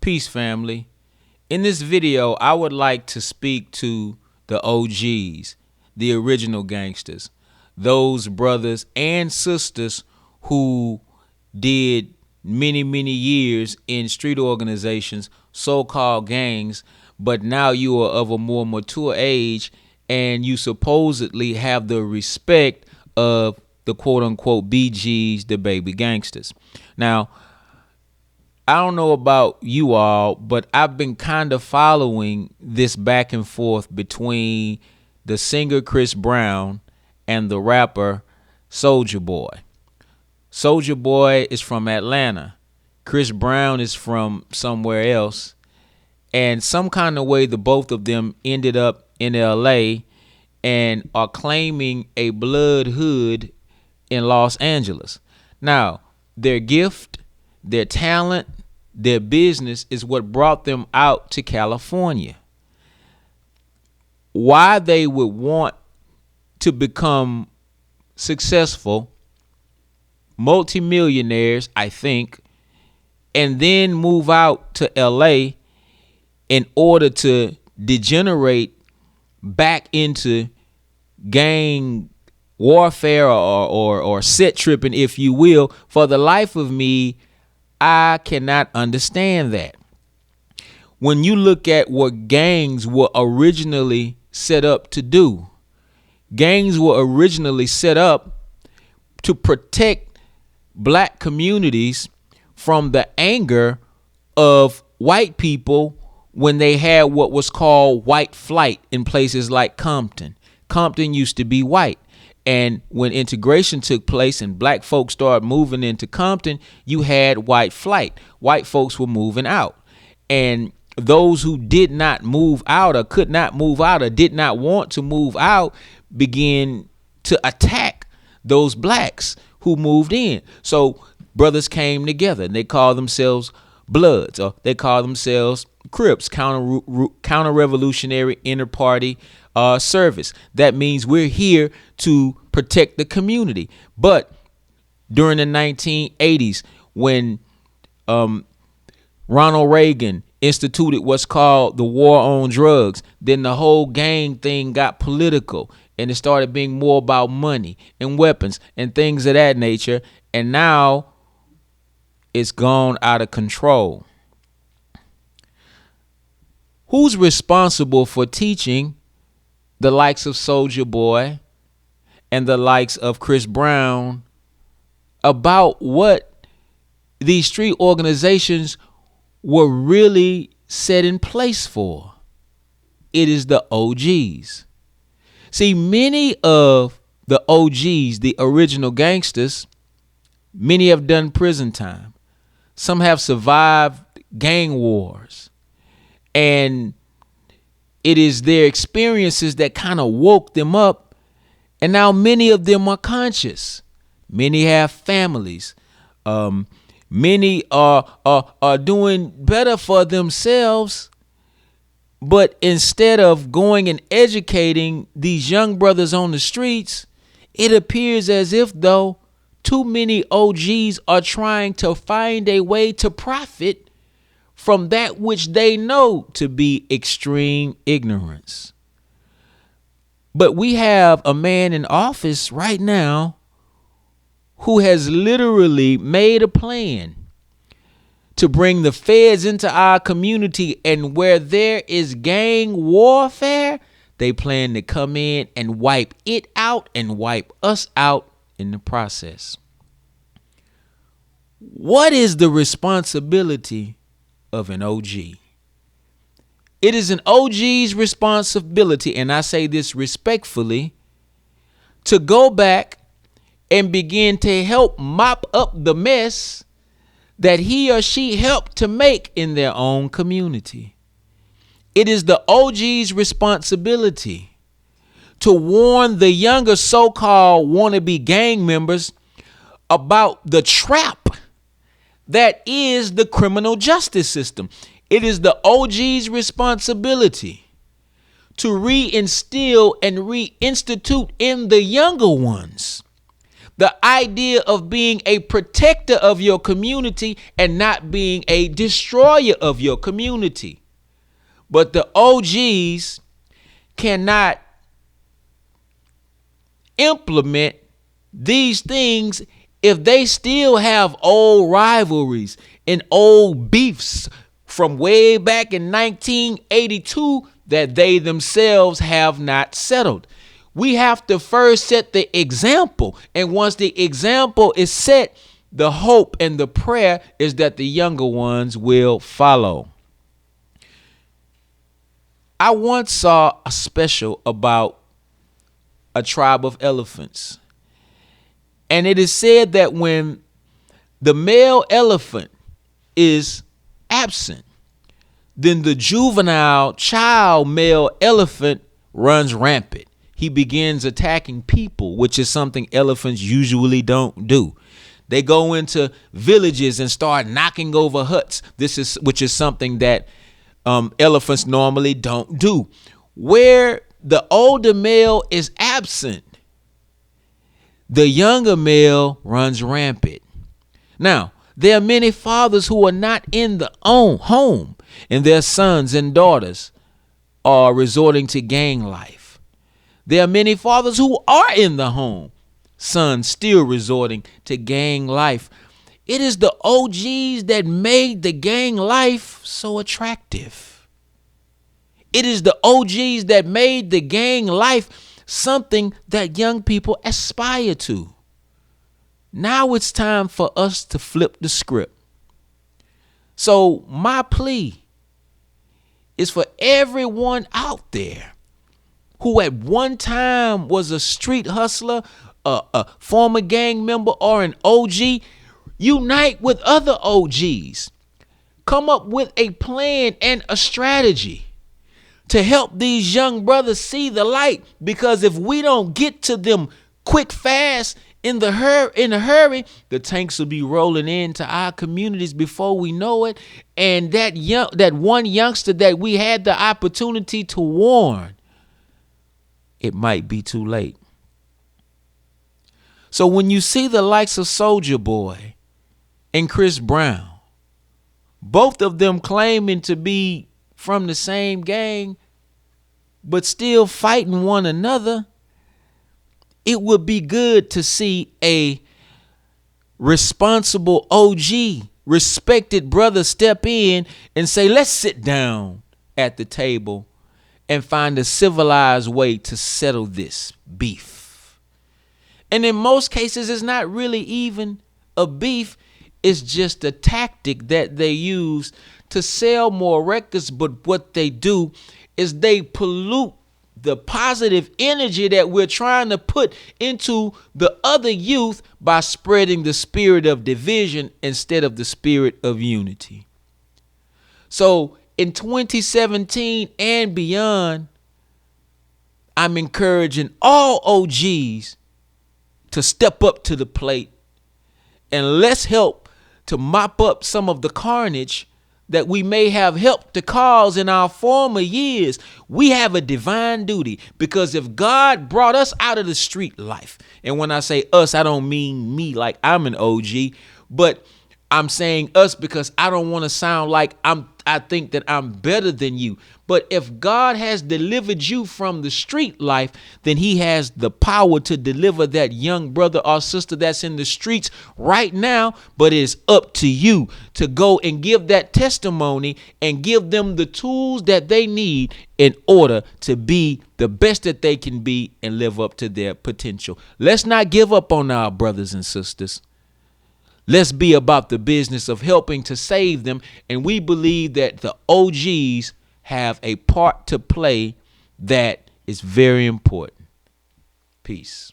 Peace, family. In this video, I would like to speak to the OGs, the original gangsters, those brothers and sisters who did many years in street organizations, so-called gangs, but now you are of a more mature age and you supposedly have the respect of the quote-unquote BGs, the baby gangsters. Now, I don't know about you all, but I've been kind of following this back and forth between the singer Chris Brown and the rapper Soulja Boy. Soulja Boy is from Atlanta. Chris Brown is from somewhere else. And some kind of way the both of them ended up in LA and are claiming a blood hood in Los Angeles. Now, their gift, their talent, their business is what brought them out to California. Why they would want to become successful, multimillionaires, I think, and then move out to LA in order to degenerate back into gang warfare or set tripping, if you will, for the life of me, I cannot understand that. When you look at what gangs were originally set up to do, gangs were originally set up to protect black communities from the anger of white people when they had what was called white flight in places like Compton. Compton used to be white. And when integration took place and black folks started moving into Compton, you had white flight. White folks were moving out. And those who did not move out or could not move out or did not want to move out began to attack those blacks who moved in. So brothers came together and they called themselves Bloods, or they called themselves Crips, counter-revolutionary inter-party service. That means we're here to protect the community. But during the 1980s, when Ronald Reagan instituted what's called the war on drugs, then the whole gang thing got political and it started being more about money and weapons and things of that nature. And now it's gone out of control. Who's responsible for teaching the likes of Soulja Boy and the likes of Chris Brown about what these street organizations were really set in place for? It is the OGs. See, many of the OGs, the original gangsters, many have done prison time. Some have survived gang wars. And it is their experiences that kind of woke them up. And now many of them are conscious. Many have families. Many are doing better for themselves. But instead of going and educating these young brothers on the streets, it appears as if though too many OGs are trying to find a way to profit from that which they know to be extreme ignorance. But we have a man in office right now who has literally made a plan to bring the feds into our community, and where there is gang warfare, they plan to come in and wipe it out and wipe us out in the process. What is the responsibility of an OG? It is an OG's responsibility, and I say this respectfully, to go back and begin to help mop up the mess that he or she helped to make in their own community. It is the OG's responsibility to warn the younger so-called wannabe gang members about the trap that is the criminal justice system. It is the OG's responsibility to reinstill and reinstitute in the younger ones The idea of being a protector of your community and not being a destroyer of your community. But the OGs cannot implement these things if they still have old rivalries and old beefs from way back in 1982 that they themselves have not settled. We have to first set the example. And once the example is set, the hope and the prayer is that the younger ones will follow. I once saw a special about a tribe of elephants. And it is said that when the male elephant is absent, then the juvenile child male elephant runs rampant. He begins attacking people, which is something elephants usually don't do. They go into villages and start knocking over huts. Which is something that elephants normally don't do. Where the older male is absent, the younger male runs rampant. Now, there are many fathers who are not in the home, and their sons and daughters are resorting to gang life. There are many fathers who are in the home, sons still resorting to gang life. It is the OGs that made the gang life so attractive. It is the OGs that made the gang life something that young people aspire to. Now it's time for us to flip the script. So my plea is for everyone out there who at one time was a street hustler, a former gang member, or an OG, unite with other OGs. Come up with a plan and a strategy to help these young brothers see the light. Because if we don't get to them quick, fast, in a hurry, the tanks will be rolling into our communities before we know it. And that one youngster that we had the opportunity to warn, it might be too late. So when you see the likes of Soulja Boy and Chris Brown, both of them claiming to be from the same gang, but still fighting one another, it would be good to see a responsible OG, respected brother step in and say, let's sit down at the table and find a civilized way to settle this beef. And in most cases, it's not really even a beef. It's just a tactic that they use to sell more records. But what they do is they pollute the positive energy that we're trying to put into the other youth by spreading the spirit of division instead of the spirit of unity. So in 2017 and beyond, I'm encouraging all OGs to step up to the plate and let's help to mop up some of the carnage that we may have helped to cause in our former years. We have a divine duty, because if God brought us out of the street life, and when I say us, I don't mean me like I'm an OG, but I'm saying us because I don't want to sound like I think that I'm better than you. But if God has delivered you from the street life, then he has the power to deliver that young brother or sister that's in the streets right now. But it's up to you to go and give that testimony and give them the tools that they need in order to be the best that they can be and live up to their potential. Let's not give up on our brothers and sisters. Let's be about the business of helping to save them. And we believe that the OGs have a part to play that is very important. Peace.